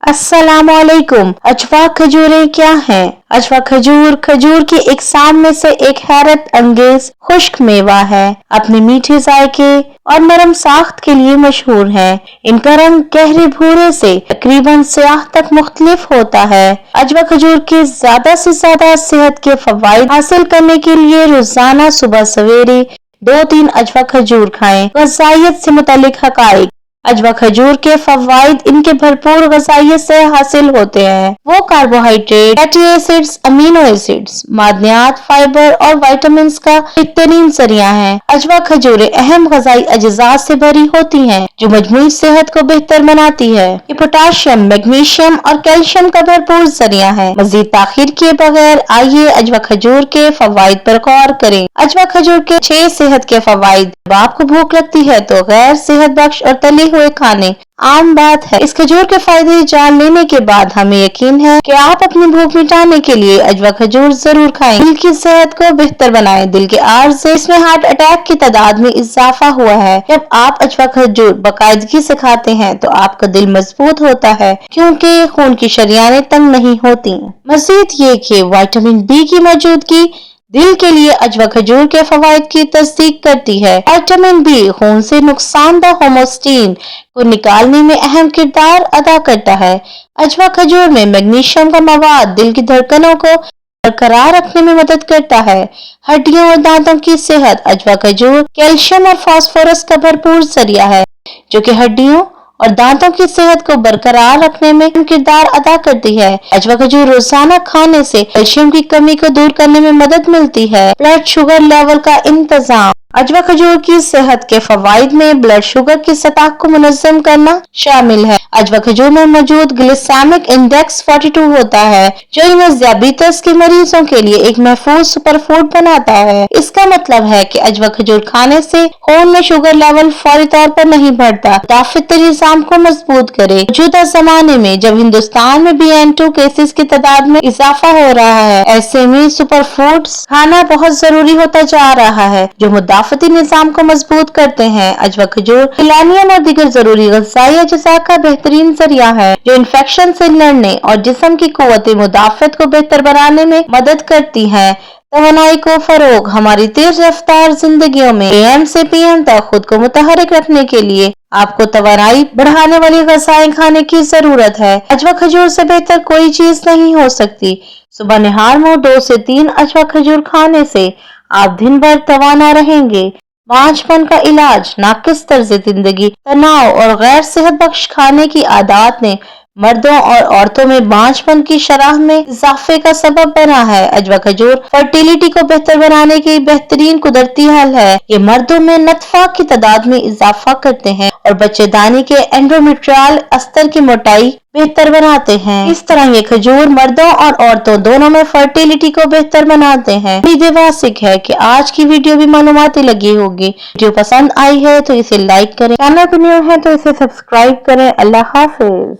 अस्सलामुअलैकुम। अजवा खजूरें क्या हैं? अजवा खजूर की इकसाम में से एक हैरत अंगेज खुश्क मेवा है। अपने मीठे जायके और नरम साख्त के लिए मशहूर है। इनका रंग गहरे भूरे से तकरीबन स्याह तक मुख्तलिफ होता है। अजवा खजूर के ज्यादा से ज्यादा सेहत के फवाइद हासिल करने के लिए रोजाना सुबह सवेरे 2-3 अजवा खजूर खाएं। ग़िज़ाइयत से मुतालिक हक़ाइक़। अजवा खजूर के फवाइद इनके भरपूर ग़िज़ाइयत से हासिल होते हैं। वो carbohydrate, fatty acids, amino acids, मादनियात, फाइबर और विटामिन्स का बेहतरीन ज़रिया है। अजवा खजूरें अहम ग़िज़ाई अज्जा से भरी होती हैं जो मजमूई सेहत को बेहतर बनाती है। ये पोटाशियम, मैग्नीशियम और कैल्शियम का भरपूर ज़रिया है। मज़ीद ताख़ीर किए बगैर आइए अजवा खजूर के फवाइद पर गौर करें। अजवा खजूर के 6 सेहत के फवाइद। जब आपको भूख लगती है तो गैर सेहत बख्श और तले हुए खाने आम बात है। इस खजूर के फायदे जान लेने के बाद हमें यकीन है कि आप अपनी भूख मिटाने के लिए अजवा खजूर जरूर खाएं। दिल की सेहत को बेहतर बनाएं। दिल के आर्ज से इसमें हार्ट अटैक की तादाद में इजाफा हुआ है। जब आप अजवा खजूर बाकायदगी से खाते हैं तो आपका दिल मजबूत होता है क्योंकि खून की शरियानें तंग नहीं होती। मजीद ये कि विटामिन बी की मौजूदगी दिल के लिए अजवा खजूर के फवाइद की तस्दीक करती है। विटामिन बी खून से नुकसानदा होमोस्टीन को निकालने में अहम किरदार अदा करता है। अजवा खजूर में मैग्नीशियम का मवाद दिल की धड़कनों को बरकरार रखने में मदद करता है। हड्डियों और दांतों की सेहत। अजवा खजूर कैल्शियम और फास्फोरस का भरपूर जरिया है जो कि हड्डियों और दांतों की सेहत को बरकरार रखने में किरदार अदा करती है। अजवा खजूर रोजाना खाने से कैल्शियम की कमी को दूर करने में मदद मिलती है। ब्लड शुगर लेवल का इंतजाम। अजवा खजूर की सेहत के फवाइद में ब्लड शुगर की सतह को मुनज़्ज़म करना शामिल है। अजवा खजूर में मौजूद ग्लिसेमिक इंडेक्स 42 होता है जो इन्हें diabetes के मरीजों के लिए एक महफूज सुपर फूड बनाता है। इसका मतलब है कि अजवा खजूर खाने से खून में शुगर लेवल फौरी तौर पर नहीं बढ़ता। दाफित्री निज़ाम को मजबूत करे। मौजूदा जमाने में जब हिंदुस्तान में BN2 केसेस की तादाद में इजाफा हो रहा है, ऐसे में सुपर फूड्स खाना बहुत जरूरी होता जा रहा है जो मुदाफ़ती निज़ाम को मजबूत करते हैं। अजवा खजूर सेलेनियम और दीगर जरूरी ग़िज़ाई अज्जा का बेहतरीन जरिया है जो इन्फेक्शन से लड़ने और जिस्म की क़ुव्वत मुदाफ़त को बेहतर बनाने में मदद करती है। तवानाई को फरोग। हमारी तेज रफ्तार जिंदगियों में AM से PM तक खुद को मुतहरिक रखने के लिए आपको तवानाई बढ़ाने वाली ग़िज़ाएं खाने की जरूरत है। अजवा खजूर से बेहतर कोई चीज नहीं हो सकती। सुबह निहार में 2 से 3 अजवा खजूर खाने से आप दिन भर तवाना रहेंगे। बांझपन का इलाज। नाकिस तर्ज जिंदगी, तनाव और गैर सेहत बख्श खाने की आदत ने मर्दों और औरतों में बांझपन की शरह में इजाफे का सबब बना है। अजवा खजूर फर्टिलिटी को बेहतर बनाने की बेहतरीन कुदरती हल है। ये मर्दों में नतफा की तादाद में इजाफा करते हैं और बच्चेदानी के एंडोमेट्रियल अस्तर की मोटाई बेहतर बनाते हैं। इस तरह ये खजूर मर्दों और औरतों दोनों में फर्टिलिटी को बेहतर बनाते हैं। उम्मीद वासिक है कि आज की वीडियो भी मालूमाती लगी होगी। वीडियो पसंद आई है तो इसे लाइक करें, चैनल पर न्यू है तो इसे सब्सक्राइब करें। अल्लाह हाफिज।